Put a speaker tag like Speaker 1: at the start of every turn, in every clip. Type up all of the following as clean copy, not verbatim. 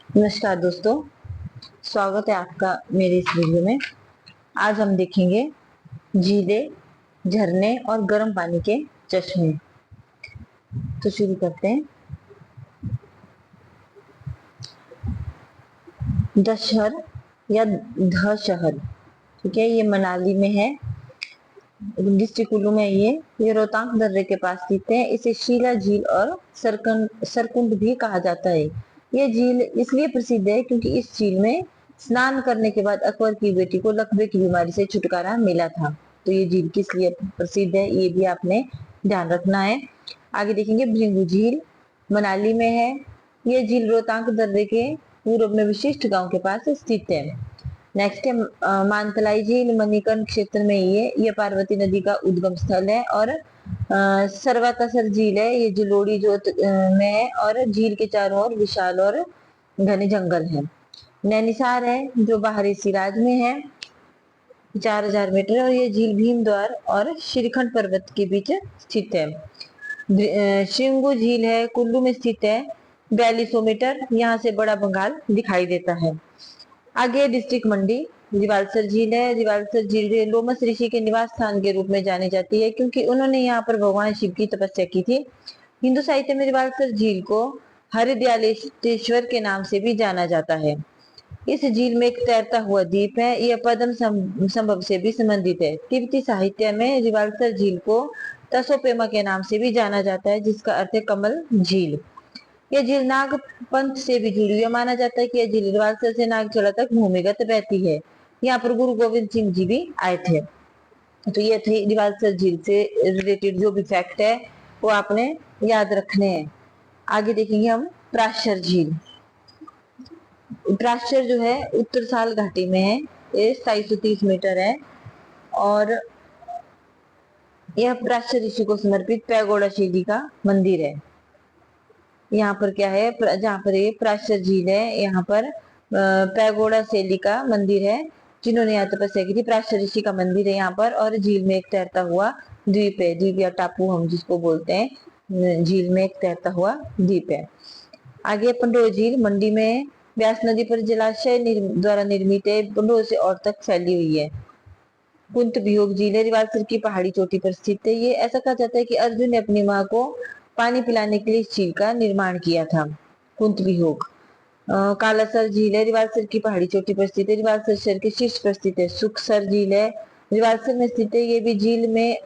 Speaker 1: नमस्कार दोस्तों, स्वागत है आपका मेरे इस वीडियो में। आज हम देखेंगे झीलें, झरने और गर्म पानी के चश्मे। तो शुरू करते हैं। दशहर या ध शहर, ठीक है, ये मनाली में है, डिस्ट्रिक्ट कुल्लू में। ये रोहतांग दर्रे के पास स्थित है। इसे शीला झील और सरकुंड भी कहा जाता है। ये झील इसलिए प्रसिद्ध है क्योंकि इस झील में स्नान करने के बाद अकबर की बेटी को लकवे की बीमारी से छुटकारा मिला था। तो ये झील किस लिए प्रसिद्ध है, ये भी आपने ध्यान रखना है। आगे देखेंगे, भृंगु झील मनाली में है। ये झील रोहतांग दर्रे के पूर्व में विशिष्ट गांव के पास स्थित है। नेक्स्ट है मानतलाई झील, मणिकर्ण क्षेत्र में ये पार्वती नदी का उद्गम स्थल है। और सरवातासर झील है, ये जलोड़ी जोत में है और झील के चारों ओर विशाल और घने जंगल है। नैनीसार है जो बाहरी सिराज में है, 4000 मीटर, और ये झील भीमद्वार और श्रीखंड पर्वत के बीच स्थित है। श्रृंगू झील है, कुल्लू में स्थित है, 4200 मीटर, यहाँ से बड़ा बंगाल दिखाई देता है। आगे डिस्ट्रिक्ट मंडी, रिवालसर झील है। रिवालसर झील लोमस ऋषि के निवास स्थान के रूप में जानी जाती है क्योंकि उन्होंने यहाँ पर भगवान शिव की तपस्या की थी। हिंदू साहित्य में रिवालसर झील को हरिदयालेश्वर के नाम से भी जाना जाता है। इस झील में एक तैरता हुआ द्वीप है, यह पद्म संभव से भी संबंधित है। तिब्बती साहित्य में रिवालसर झील को तसोपेमा के नाम से भी जाना जाता है, जिसका अर्थ है कमल झील। यह झील नाग पंथ से भी जुड़ी हुई माना जाता है कि यह झील रिवालसर से नागचला तक भूमिगत बहती है। यहाँ पर गुरु गोविंद सिंह जी भी आए थे। तो ये थे रिवालसर झील से रिलेटेड जो भी फैक्ट है वो आपने याद रखने हैं। आगे देखेंगे हम प्राशर झील। प्राशर जो है उत्तर साल घाटी में है, ये 2730 मीटर है और यह प्राशर ऋषि को समर्पित पैगोडा शैली का मंदिर है। यहाँ पर क्या है, जहाँ पर ये प्राशर झील है, यहाँ पर पैगोडा शैली का मंदिर है, जिन्होंने यहाँ तपस्या की थी। प्राशर ऋषि का मंदिर है यहाँ पर, और झील में एक तैरता हुआ द्वीप है, द्वीप या टापू हम जिसको बोलते हैं। झील में एक तैरता हुआ द्वीप है। आगे पंडोह झील मंडी में, व्यास नदी पर जलाशय द्वारा निर्मित है, पंडोह से और तक फैली हुई है। कुंत वियोग झील है, रिवालसर की पहाड़ी चोटी पर स्थित है। ये ऐसा कहा जाता है कि अर्जुन ने अपनी माँ को पानी पिलाने के लिए इस झील का निर्माण किया था। कुंत वियोग। कालासर झील है, रिवालसर की पहाड़ी चोटी पर स्थित है, रिवालसर शहर के शीर्ष पर स्थित है। सुखसर झील है, रिवालसर में स्थित है, ये भी झील में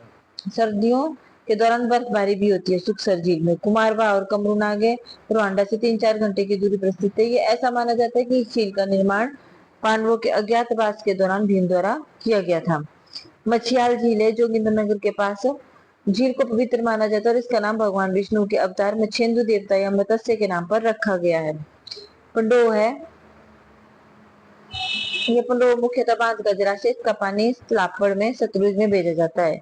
Speaker 1: सर्दियों के दौरान बर्फबारी भी होती है। सुखसर झील में कुमारवा और कमरूनाग है, रुवांडा से 3-4 घंटे की दूरी पर स्थित है। ये ऐसा माना जाता है कि इस झील का निर्माण पांडवों के अज्ञातवास के दौरान भीम द्वारा किया गया था। मछियाल झील है, जोगिंद्रनगर के पास। झील को पवित्र माना जाता है और इसका नाम भगवान विष्णु के अवतार मच्छेंद्र देवता या मत्स्य के नाम पर रखा गया है। पंडोह है, ये पंडोह मुख्यतः बांध का जलाशय, इसका पानी लापड़ में सतलुज में भेजा जाता है।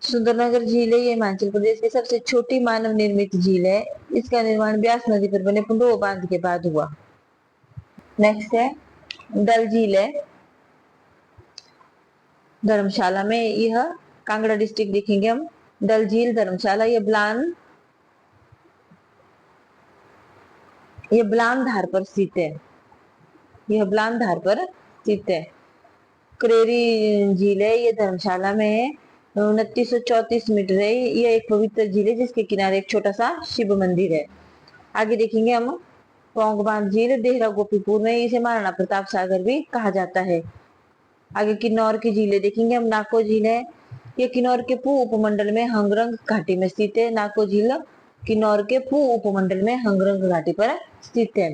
Speaker 1: सुंदरनगर झील है, ये हिमाचल प्रदेश की सबसे छोटी मानव निर्मित झील है। इसका निर्माण ब्यास नदी पर बने पंडोह बांध के बाद हुआ। नेक्स्ट है डल झील है, धर्मशाला में। यह कांगड़ा डिस्ट्रिक्ट देखेंगे हम। डल झील धर्मशाला, ये ब्लान धार पर स्थित है। यह ब्लान धार पर स्थित है। करेरी झील है, ये धर्मशाला में है, 2934 मीटर है। यह एक पवित्र झील है जिसके किनारे एक छोटा सा शिव मंदिर है। आगे देखेंगे हम पोंग बांध झील, देहरा गोपीपुर में। इसे महाराणा प्रताप सागर भी कहा जाता है। आगे किन्नौर की झीलें देखेंगे हम। नाको झील है, ये किन्नौर के पू उपमंडल में हंगरंग घाटी में स्थित है। नाको झील किन्नौर के पू उपमंडल में हंगरंग घाटी पर स्थित है।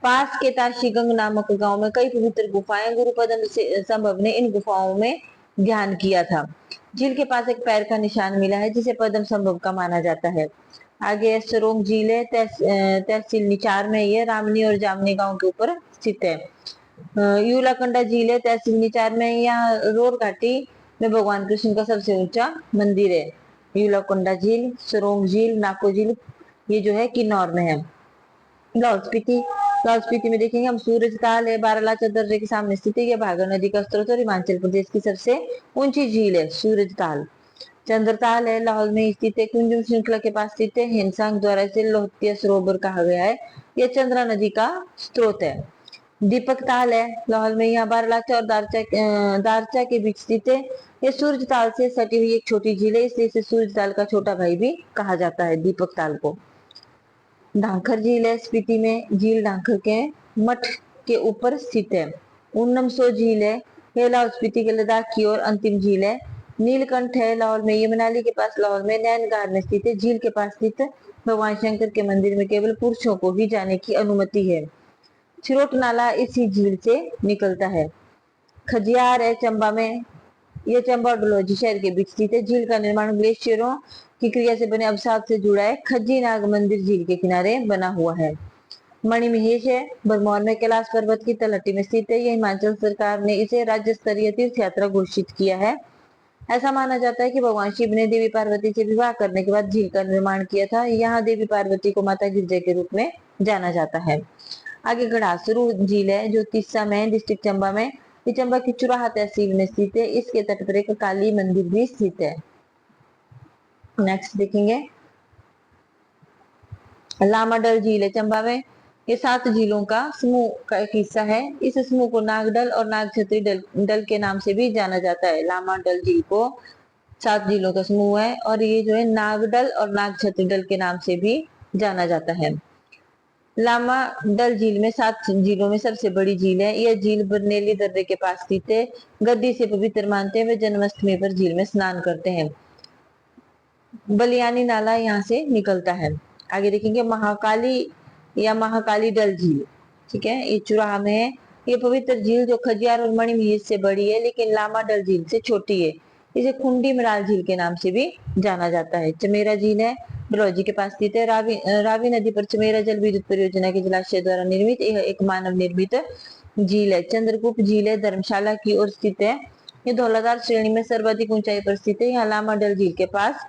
Speaker 1: पास के ताशीगंग नामक गांव में कई पवित्र गुफाएं, गुरु पद्म संभव ने इन गुफाओं में ध्यान किया था। झील के पास एक पैर का निशान मिला है जिसे पद्म संभव का माना जाता है। आगे सरोंग झील है, तहसील निचार में। यह रामनी और जामनी गांव के ऊपर स्थित है। यूलाकंडा झील है, तहसील निचार में। यहाँ रोर घाटी में भगवान कृष्ण का सबसे ऊंचा मंदिर है। यूलाकंडा झील, सरोंग झील, नाको झील, ये जो है किन्नौर में है। लाहौल स्पीति में देखेंगे हम। सूरज ताल है, बारालाचा दर्रे के सामने स्थित है। यह भागर नदी का स्रोत और हिमाचल प्रदेश की सबसे ऊंची झील है सूरज ताल। चंद्रताल है, लाहौल में स्थित है, कुंजुम श्रृंखला के पास स्थित है, हिमसांग द्वारा इसे लोहित्य सरोवर कहा गया है। यह चंद्रा नदी का स्रोत है। दीपक ताल है, लाहौल में, यहाँ बारालाचा और दारचा के बीच स्थित है। ये सूरज ताल से सटी हुई एक छोटी झील है, इसलिए इसे सूरज ताल का छोटा भाई भी कहा जाता है, दीपक ताल को। ढांखर झील है, स्पीति में, झील ढांखर के मठ के ऊपर स्थित है। उन्नमसो झील है, यह लाहौल स्पीति के लद्दाख की ओर अंतिम झील है। नीलकंठ है, लाहौल में, ये मनाली के पास लाहौल में नैनगार में स्थित है। झील के पास स्थित भगवान शंकर के मंदिर में केवल पुरुषों को ही जाने की अनुमति है। छिरोट नाला इसी झील से निकलता है। खजियार है, चंबा में, यह चंबा और डलहौजी शहर के बीच स्थित है। झील का निर्माण ग्लेशियरों की क्रिया से बने अवसाद से जुड़ा है। खज्जी नाग मंदिर झील के किनारे बना हुआ है। मणिमहेश है, भरमौर में, कैलाश पर्वत की तलहटी में स्थित है। यह हिमाचल सरकार ने इसे राज्य स्तरीय तीर्थ यात्रा घोषित किया है। ऐसा माना जाता है कि भगवान शिव ने देवी पार्वती से विवाह करने के बाद झील का निर्माण किया था। यहाँ देवी पार्वती को माता गिरजा के रूप में जाना जाता है। आगे घड़ासरू झील है, जो तीसा में, डिस्ट्रिक्ट चंबा में, ये चंबा की चुराहा तहसील में स्थित है। इसके तट पर एक काली मंदिर भी स्थित है। नेक्स्ट देखेंगे, लामाडल झील है, चंबा में, ये 7 झीलों का समूह का एक हिस्सा है। इस समूह को नागडल और नागछत्री डल के नाम से भी जाना जाता है। लामाडल झील को 7 झीलों का समूह है और ये जो है नागडल और नागछत्री डल के नाम से भी जाना जाता है। लामाडल झील में 7 झीलों में सबसे बड़ी झील है। यह झील बरनेली दर्रे के पास स्थित है। गद्दी से पवित्र मानते हैं, वे जन्माष्टमी पर झील में स्नान करते हैं। बलियानी नाला यहाँ से निकलता है। आगे देखेंगे, महाकाली या महाकाली डल झील, ठीक है, ये चुराहा में है। ये पवित्र झील जो खजियार और मणिमहेश से बड़ी है, लेकिन लामा डल झील से छोटी है। इसे खुंडी मराल झील के नाम से भी जाना जाता है। चमेरा झील है, डलहौजी के पास स्थित है। रावी नदी पर चमेरा जल विद्युत परियोजना के जलाशय द्वारा निर्मित यह एक मानव निर्मित झील है। चंद्रकूप झील है, धर्मशाला की ओर स्थित है। ये धौलाधार श्रेणी में सर्वाधिक ऊंचाई पर स्थित है। यहाँ लामा डल झील के पास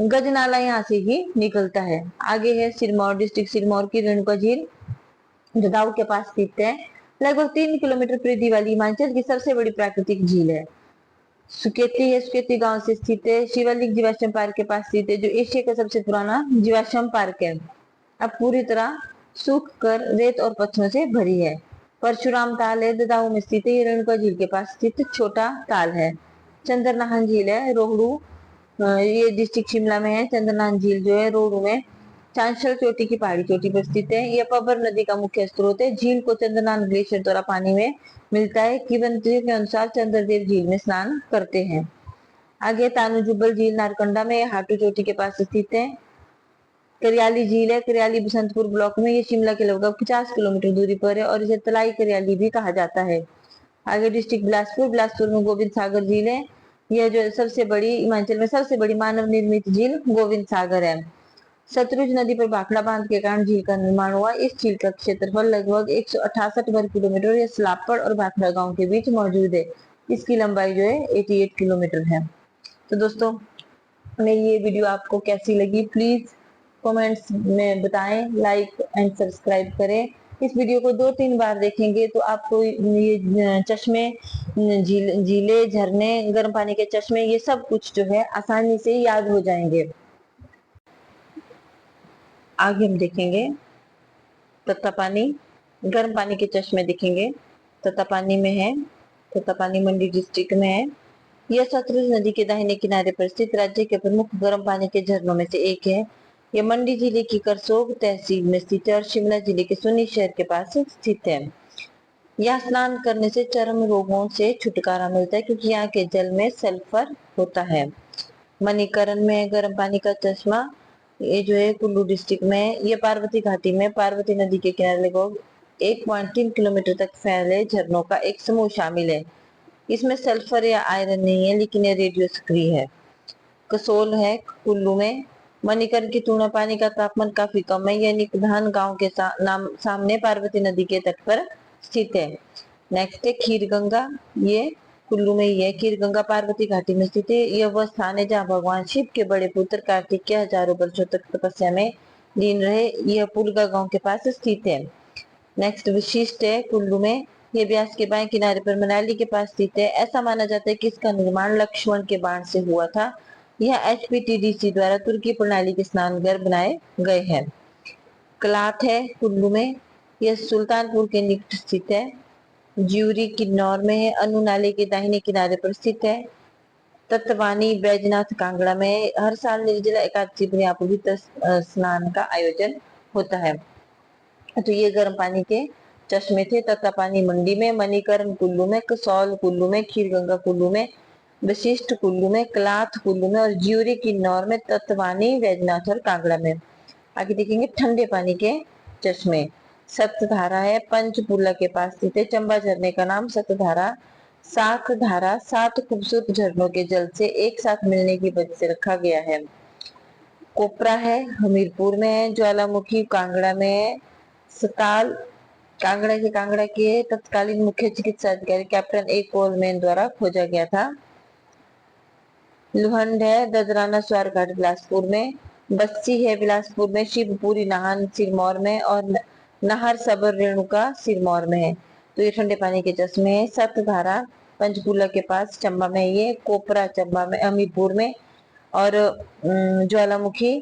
Speaker 1: गजनाला यहाँ से ही निकलता है। आगे है सिरमौर, डिस्ट्रिक्ट सिरमौर की रेणुका झील, जदाऊ के पास स्थित है। लगभग 3 किलोमीटर परिधि वाली हिमाचल की सबसे बड़ी प्राकृतिक झील है। सुकेती है, सुकेती गांव से स्थित है। शिवालिक जीवाश्म पार्क के पास स्थित है, जो एशिया का सबसे पुराना जीवाश्म पार्क है। अब पूरी तरह सूख कर रेत और पत्थरों से भरी है। परशुराम ताल है, ददाऊ में स्थित है। ये रेणुका झील के पास स्थित छोटा ताल है। चंद्रनाहन झील है, रोहड़ू, ये डिस्ट्रिक्ट शिमला में है। चंद्रनाथ झील जो है रोहड़ू में चांशल चोटी की पहाड़ी चोटी पर स्थित है। यह पबर नदी का मुख्य स्रोत है। झील को चंद्रनाथ ग्लेशियर द्वारा पानी में मिलता है। किवंतियों के अनुसार चंद्रदेव झील में स्नान करते हैं। आगे तानुजुब्बल झील नारकंडा में, हाटू चोटी के पास स्थित है। करियाली झील है, करियाली बसंतपुर ब्लॉक में, ये शिमला के लगभग 50 किलोमीटर दूरी पर है और इसे तलाई करियाली भी कहा जाता है। आगे डिस्ट्रिक्ट बिलासपुर, बिलासपुर में गोविंद सागर झील है। यह जो सबसे बड़ी हिमाचल में सबसे बड़ी मानव निर्मित झील गोविंद सागर है। सतलुज नदी पर भाखड़ा बांध के कारण झील का निर्माण हुआ। इस झील का क्षेत्रफल लगभग 168 वर्ग किलोमीटर, यह सलापड़ और भाखड़ा गांव के बीच मौजूद है। इसकी लंबाई जो है 88 किलोमीटर है। तो दोस्तों, मेरी ये वीडियो आपको कैसी लगी, प्लीज कमेंट्स में बताएं, लाइक एंड सब्सक्राइब करें। इस वीडियो को 2-3 बार देखेंगे तो आपको ये चश्मे, झीले, झरने, गर्म पानी के चश्मे, ये सब कुछ जो है आसानी से याद हो जाएंगे। आगे हम देखेंगे तत्तापानी, गर्म पानी के चश्मे देखेंगे। तत्तापानी में है, तत्तापानी मंडी डिस्ट्रिक्ट में है। यह सतलुज नदी के दाहिने किनारे पर स्थित राज्य के प्रमुख गर्म पानी के झरनों में से एक है। यह मंडी जिले की करसोग तहसील में स्थित है और शिमला जिले के सुन्नी शहर के पास स्थित है। यहाँ स्नान करने से चर्म रोगों से छुटकारा मिलता है, क्योंकि यहाँ के जल में सल्फर होता है। मणिकरण में गर्म पानी का चश्मा, ये जो है कुल्लू डिस्ट्रिक्ट में, ये पार्वती घाटी में पार्वती नदी के किनारे लगभग 1.3 किलोमीटर तक फैले झरनों का एक समूह शामिल है। इसमें सल्फर या आयरन नहीं है, लेकिन यह रेडियो सक्रिय है। कसोल है कुल्लू में। मणिकरण की तुलना पानी का तापमान काफी कम है। यह निकधान गांव के सामने पार्वती नदी के तट पर स्थित है। नेक्स्ट है खीर गंगा, ये कुल्लू में ही है। खीर गंगा पार्वती घाटी में स्थित है। यह वह स्थान है जहाँ भगवान शिव के बड़े पुत्र कार्तिक के हजारों वर्षों तक तपस्या में लीन रहे। यह पुलगा गांव के पास स्थित है। नेक्स्ट विशिष्ट है कुल्लू में, यह ब्यास के बाएं किनारे पर मनाली के पास स्थित है। ऐसा माना जाता है कि इसका निर्माण लक्ष्मण के बाण से हुआ था। यह HPTDC द्वारा तुर्की प्रणाली के स्नानघर बनाए गए हैं। कलात है कुल्लू में, यह सुल्तानपुर के निकट स्थित है। ज्यूरी किन्नौर में है, अनु नाले के दाहिने किनारे पर स्थित है। तत्वानी बैजनाथ कांगड़ा में, हर साल निर्जला एकादशी पर यहाँ पवित्र स्नान का आयोजन होता है। तो ये गर्म पानी के चश्मे थे। तत्तापानी मंडी में, मणिकर्ण कुल्लू में, कसौल कुल्लू में, खीरगंगा कुल्लू में, वशिष्ठ कुल्लू में, कलाथ कुल्लू में और ज्यूरी किन्नौर में, तत्वानी बैजनाथ और कांगड़ा में। आगे देखेंगे ठंडे पानी के चश्मे। सप्तधारा है, पंचपुला के पास स्थित है। चंबा झरने का नाम सप्तधारा सात धारा 7 खूबसूरत झरनों के जल से एक साथ मिलने की वजह से रखा गया है। कोपरा है, हमीरपुर में है। ज्वालामुखी कांगड़ा में है। सताल कांगड़ा के तत्कालीन मुख्य चिकित्सा अधिकारी कैप्टन ए कोलमैन द्वारा खोजा गया था। लुहंड है, ददराना स्वारघाट बिलासपुर में। बस्सी है बिलासपुर में। शिवपुरी नाहन सिरमौर में और नाहर सबर रेणुका सिरमौर में है। तो ये ठंडे पानी के चश्मे हैं। सतधारा पंचकूला के पास चंबा में, ये कोपरा चंबा में हमीरपुर में और ज्वालामुखी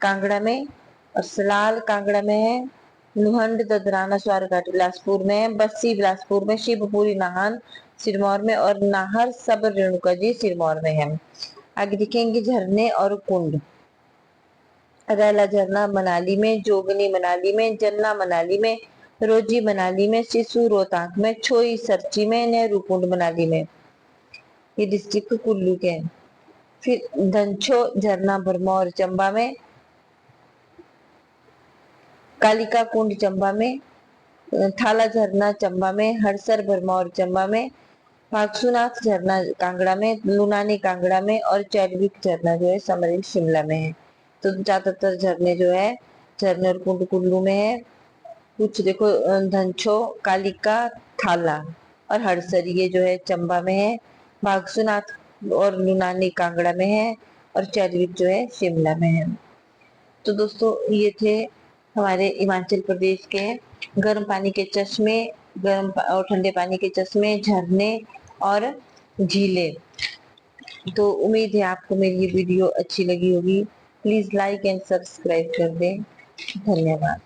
Speaker 1: कांगड़ा में और सलाल कांगड़ा में है। लुहंड ददराना स्वारघाट बिलासपुर में, बस्सी बिलासपुर में, शिवपुरी नाहन सिरमौर में और नाहर सबर रेणुका जी सिरमौर में है। आगे दिखेंगे झरने और कुंड। रैला झरना मनाली में, जोगनी मनाली में, जन्ना मनाली में, रोजी मनाली में, सिसु रोहतांग में, छोई सरची में, नेहरू कुंड मनाली में। ये डिस्ट्रिक्ट कुल्लू के हैं। फिर धनछो झरना भरमौर चंबा में, कालिका कुंड चंबा में, थाला झरना चंबा में, हरसर भरमौर चंबा में, भागसुनाथ झरना कांगड़ा में, लुनानी कांगड़ा में और चैडविक झरना जो है समरी शिमला में है। तो ज्यादातर झरने जो है झरने और कुंड कुल्लू में है। कुछ देखो धनछो, कालिका, थाला और हरसर ये जो है चंबा में है। भागसुनाथ और लुनानी कांगड़ा में है और चैडविक जो है शिमला में है। तो दोस्तों ये थे हमारे हिमाचल प्रदेश के गर्म पानी के चश्मे, गर्म और ठंडे पानी के चश्मे, झरने और झीलें। तो उम्मीद है आपको मेरी ये वीडियो अच्छी लगी होगी। प्लीज लाइक एंड सब्सक्राइब कर दें। धन्यवाद।